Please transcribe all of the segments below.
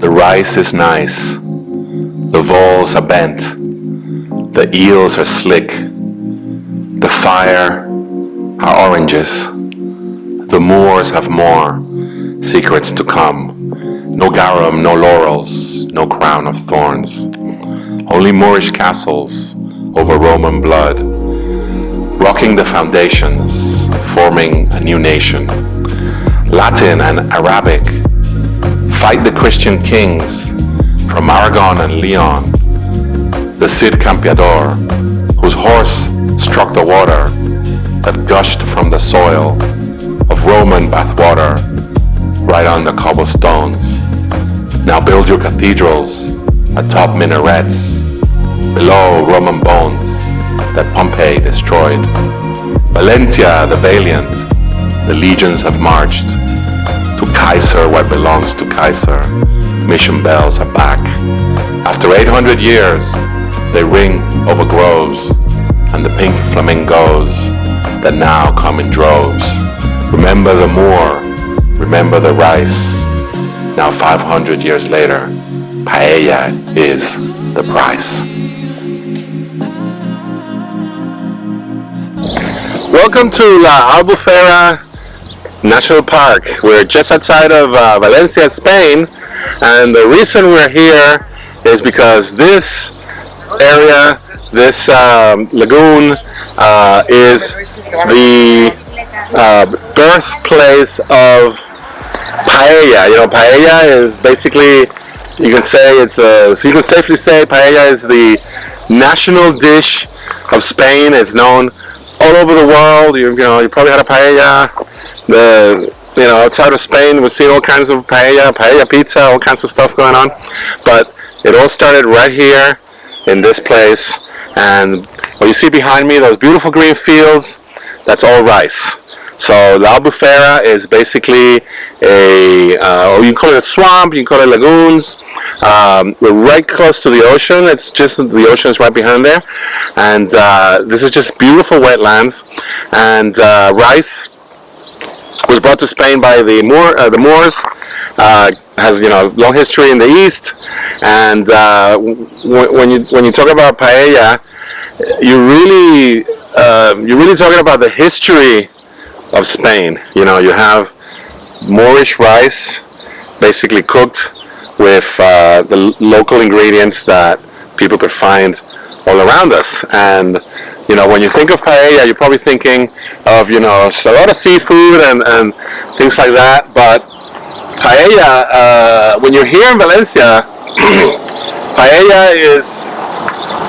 The rice is nice. The voles are bent. The eels are slick. The fire are oranges. The moors have more secrets to come. No garum, no laurels, no crown of thorns. Only Moorish castles over Roman blood, rocking the foundations, forming a new nation. Latin and Arabic fight the Christian kings from Aragon and Leon. The Cid Campeador, whose horse struck the water that gushed from the soil of Roman bathwater right on the cobblestones. Now build your cathedrals atop minarets, below Roman bones that Pompey destroyed. Valentia the valiant, the legions have marched. To Kaiser what belongs to Kaiser. Mission bells are back. After 800 years, they ring over groves, and the pink flamingos that now come in droves. Remember the Moor, remember the rice. Now 500 years later, paella is the price. Welcome to L'Albufera National Park. We're just outside of Valencia, Spain, and the reason we're here is because this area, this lagoon, is the birthplace of paella. You know, paella is basically, you can safely say paella is the national dish of Spain. It's known all over the world. You probably had a paella. Outside of Spain, we've seen all kinds of paella pizza, all kinds of stuff going on. But it all started right here in this place. And what you see behind me, those beautiful green fields, that's all rice. So L'Albufera is basically you can call it a swamp, you can call it lagoons. We're right close to the ocean. It's just the ocean is right behind there, and this is just beautiful wetlands. And rice was brought to Spain by the Moors. Has long history in the east, and when you talk about paella, you're really talking about the history of Spain. You have Moorish rice, basically cooked with the local ingredients that people could find all around us. And when you think of paella, you're probably thinking of a lot of seafood and things like that. But paella, when you're here in Valencia, paella is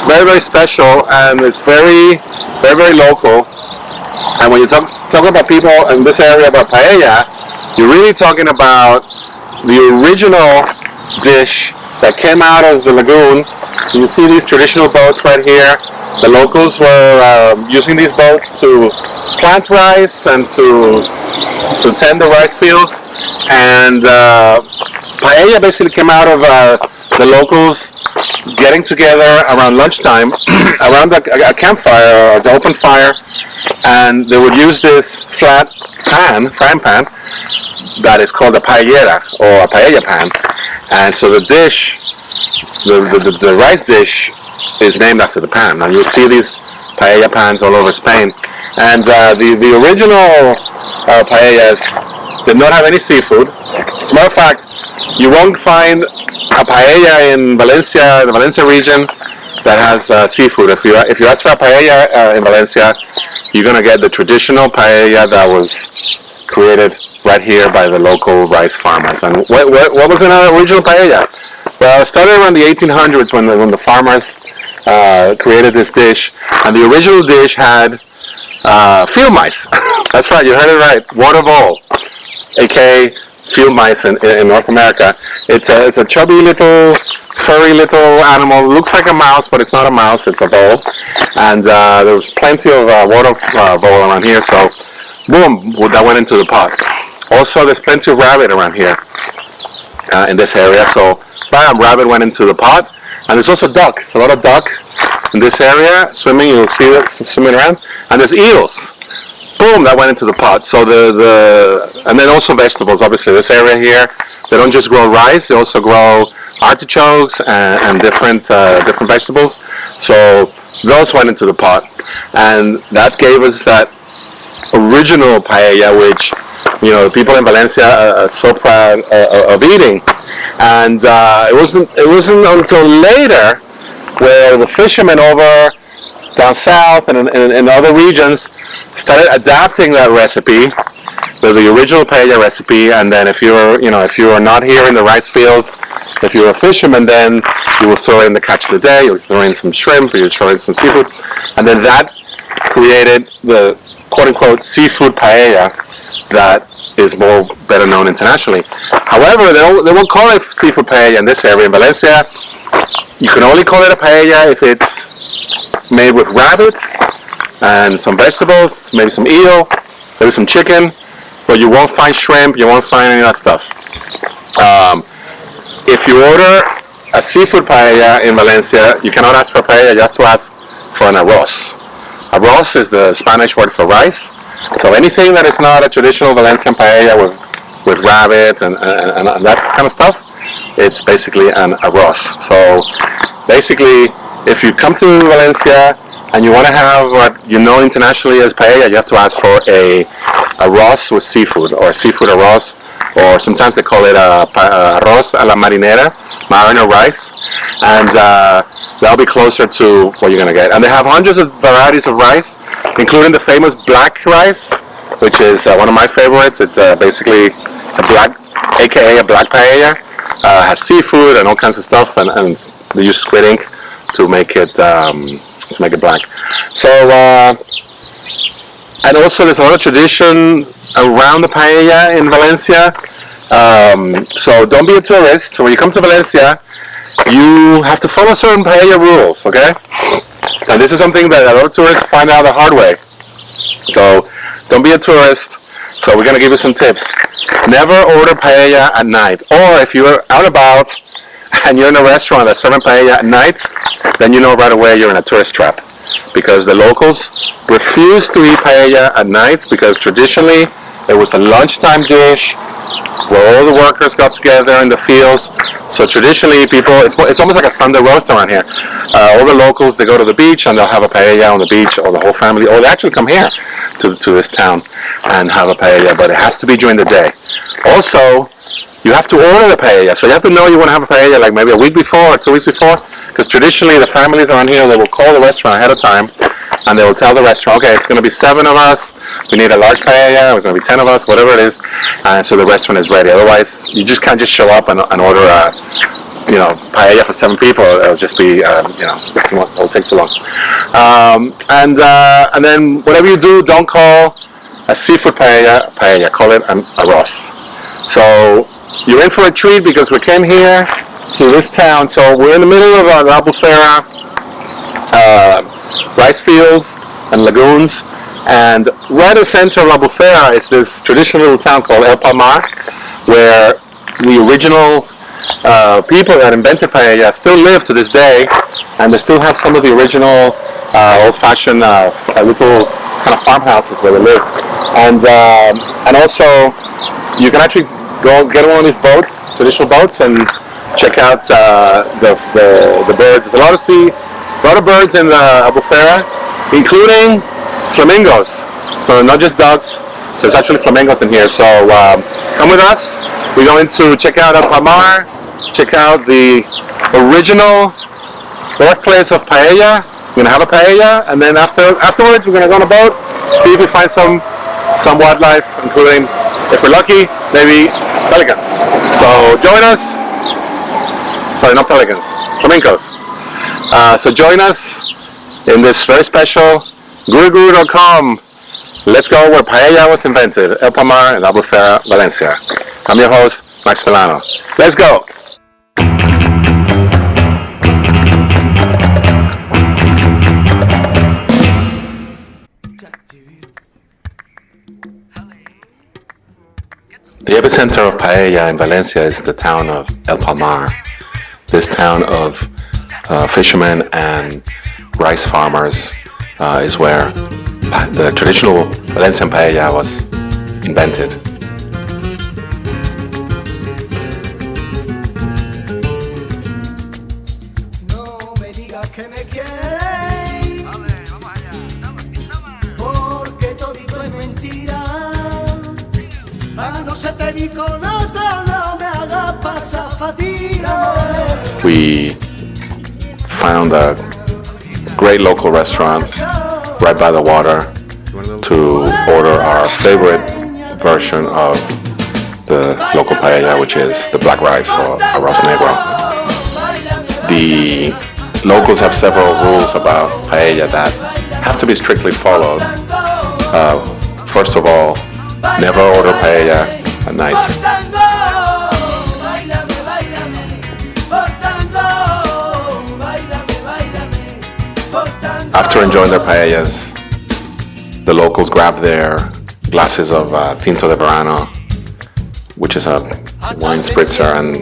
very, very special, and it's very, very, very local. And when you talk about people in this area about paella, you're really talking about the original dish that came out of the lagoon. You see these traditional boats right here. The locals were using these boats to plant rice and to tend the rice fields. And paella basically came out of the locals getting together around lunchtime around a campfire or the open fire, and they would use this flat frying pan that is called a paellera or a paella pan. And so the dish, the rice dish, is named after the pan. And you'll see these paella pans all over Spain. And the original paellas did not have any seafood. As a matter of fact, you won't find a paella in Valencia, the Valencia region, that has seafood. If you ask for a paella in Valencia, you're going to get the traditional paella that was created right here by the local rice farmers. And what was in our original paella? Well, it started around the 1800s when the farmers created this dish, and the original dish had field mice. That's right, you heard it right. Water vole, aka field mice in North America. It's a chubby little, furry little animal. It looks like a mouse, but it's not a mouse. It's a vole. And there was plenty of water vole around here. So, boom, that went into the pot. Also, there's plenty of rabbit around here in this area. So, bam, rabbit went into the pot. And there's also duck. There's a lot of duck in this area swimming. You'll see that swimming around. And there's eels. boom, that went into the pot. So and then also vegetables. Obviously, this area here, they don't just grow rice; they also grow artichokes and different vegetables. So those went into the pot, and that gave us that original paella, which people in Valencia are so proud of eating. And it wasn't until later where the fishermen over down south and in other regions started adapting that recipe, the original paella recipe. And then if you're not here in the rice fields, if you're a fisherman, then you will throw in the catch of the day, you'll throw in some shrimp, or you'll throw in some seafood, and then that created the quote-unquote seafood paella that is better known internationally. However, they won't call it seafood paella in this area. In Valencia, you can only call it a paella if it's made with rabbit and some vegetables, maybe some eel, maybe some chicken, but you won't find shrimp, you won't find any of that stuff. If you order a seafood paella in Valencia, you cannot ask for paella, you have to ask for an arroz. Arroz is the Spanish word for rice. So anything that is not a traditional Valencian paella with rabbit and that kind of stuff, it's basically an arroz. So basically, if you come to Valencia and you want to have what you know internationally as paella, you have to ask for a arroz with seafood, or a seafood arroz, or sometimes they call it arroz a la marinera, mariner rice, and that'll be closer to what you're going to get. And they have hundreds of varieties of rice, including the famous black rice, which is one of my favorites. It's basically a black, aka a black paella. Has seafood and all kinds of stuff, and they use squid ink to make it black. So and also there's a lot of tradition around the paella in Valencia. So don't be a tourist. So when you come to Valencia, you have to follow certain paella rules, okay? And this is something that a lot of tourists find out the hard way. So don't be a tourist. So we're going to give you some tips. Never order paella at night. Or if you're out about and you're in a restaurant that's serving paella at night, then you know right away you're in a tourist trap. Because the locals refuse to eat paella at night, because traditionally it was a lunchtime dish where all the workers got together in the fields. So traditionally people, it's almost like a Sunday roast around here. All the locals, they go to the beach and they'll have a paella on the beach, or the whole family, or they actually come here to this town and have a paella, but it has to be during the day. Also, you have to order the paella, so you have to know you want to have a paella like maybe a week before or 2 weeks before, because traditionally the families around here, they will call the restaurant ahead of time and they will tell the restaurant, okay, it's going to be 7 of us, we need a large paella, it's going to be 10 of us, whatever it is, and so the restaurant is ready. Otherwise, you just can't just show up and order a paella for 7 people. It'll just be, it'll take too long. And then whatever you do, don't call a seafood paella, call it an arroz. So you're in for a treat, because we came here to this town. So we're in the middle of L'Albufera rice fields and lagoons, and right in the center of L'Albufera is this traditional little town called El Palmar, where the original people that invented paella still live to this day, and they still have some of the original old-fashioned little kind of farmhouses where they live. And also you can actually go get one of these boats, traditional boats, and check out the birds. There's a lot of birds in the Albufera, including flamingos. So not just ducks. So there's actually flamingos in here. So come with us. We're going to check out El Palmar, check out the original birthplace of paella. We're gonna have a paella, and then afterwards we're gonna go on a boat, see if we find some wildlife, including, if we're lucky, maybe pelicans. So join us. Sorry, not pelicans, flamingos. So join us in this very special guru.com. Let's go where paella was invented, El Palmar and Albufera, Valencia. I'm your host, Max Milano. Let's go. The epicenter of paella in Valencia is the town of El Palmar. This town of fishermen and rice farmers is where the traditional Valencian paella was invented. We found a great local restaurant right by the water to order our favorite version of the local paella, which is the black rice or arroz negro. The locals have several rules about paella that have to be strictly followed. First of all, never order paella at night. After enjoying their paellas, the locals grab their glasses of Tinto de Verano, which is a wine spritzer, and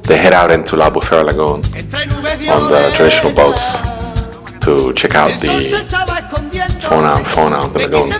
they head out into L'Albufera Lagoon on the traditional boats to check out the fauna of the lagoon.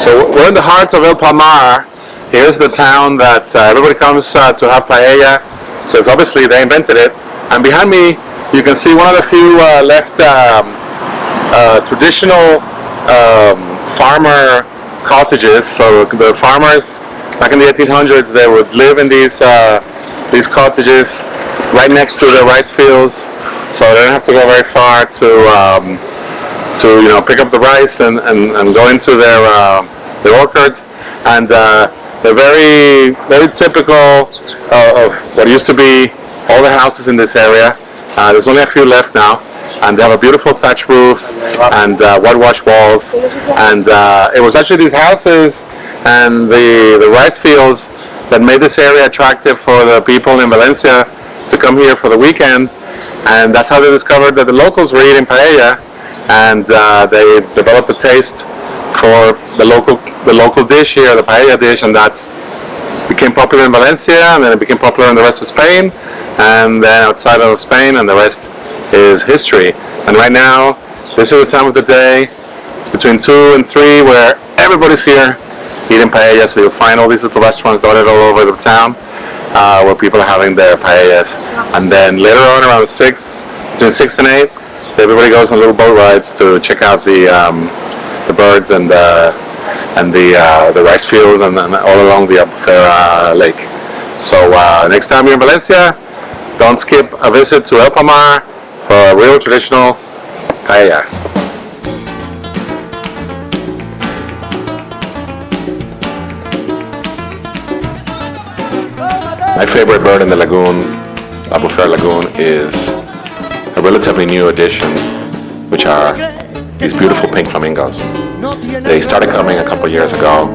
So we're in the heart of El Palmar. Here's the town that everybody comes to have paella, because obviously they invented it. And behind me, you can see one of the few left traditional farmer cottages. So the farmers back in the 1800s, they would live in these cottages right next to the rice fields, so they don't have to go very far to pick up the rice and go into their orchards. And they're very, very typical of what used to be all the houses in this area. There's only a few left now, and they have a beautiful thatch roof and whitewash walls. And it was actually these houses and the rice fields that made this area attractive for the people in Valencia to come here for the weekend. And that's how they discovered that the locals were eating paella, and they developed a taste for the local dish here, the paella dish, and that's became popular in Valencia, and then it became popular in the rest of Spain, and then outside of Spain, and the rest is history. And right now, this is the time of the day, it's between 2 and 3, where everybody's here eating paella. So you'll find all these little restaurants dotted all over the town where people are having their paellas. And then later on, around 6, between 6 and 8, everybody goes on little boat rides to check out the birds and the rice fields and all along the Albufera lake. So next time you're in Valencia, don't skip a visit to El Palmar for a real traditional paella. My favorite bird in the lagoon, L'Albufera Lagoon, is a relatively new addition, which are these beautiful pink flamingos. They started coming a couple years ago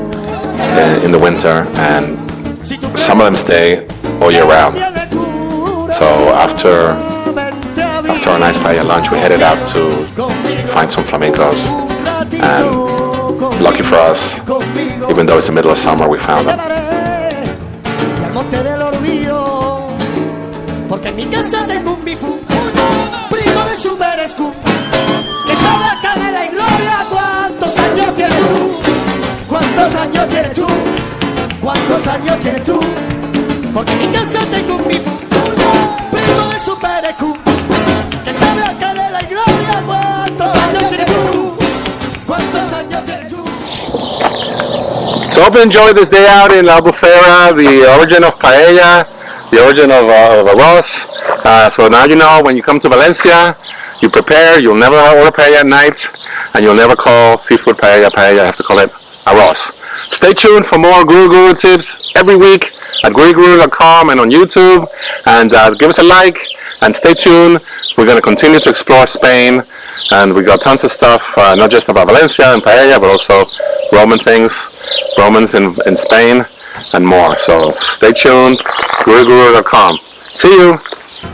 in the winter, and some of them stay all year round. So after a nice paella lunch, we headed out to find some flamingos, and lucky for us, even though it's the middle of summer, we found them. Porque en mi casa tengo un bifú, primo de Super Scoop, que sabe a canela y gloria. ¿Cuántos años tienes tú? ¿Cuántos años tienes tú? ¿Cuántos años tienes tú? Porque en mi casa tengo un bifú, primo de Super Scoop, que sabe a canela y gloria. ¿Cuántos años tienes tú? ¿Cuántos años tienes tú? So hope you enjoy this day out in L'Albufera, the origin of paella, the origin of arroz. So now you know, when you come to Valencia, You prepare, you'll never order paella at night, and you'll never call seafood paella paella, you have to call it arroz. Stay tuned for more Guru tips every week at guriguru.com and on YouTube, and give us a like, and stay tuned. We're going to continue to explore Spain, and we got tons of stuff, not just about Valencia and paella, but also Roman things, Romans in Spain, and more. So stay tuned, guriguru.com. See you!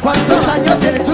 ¿Cuántos años tienes tú?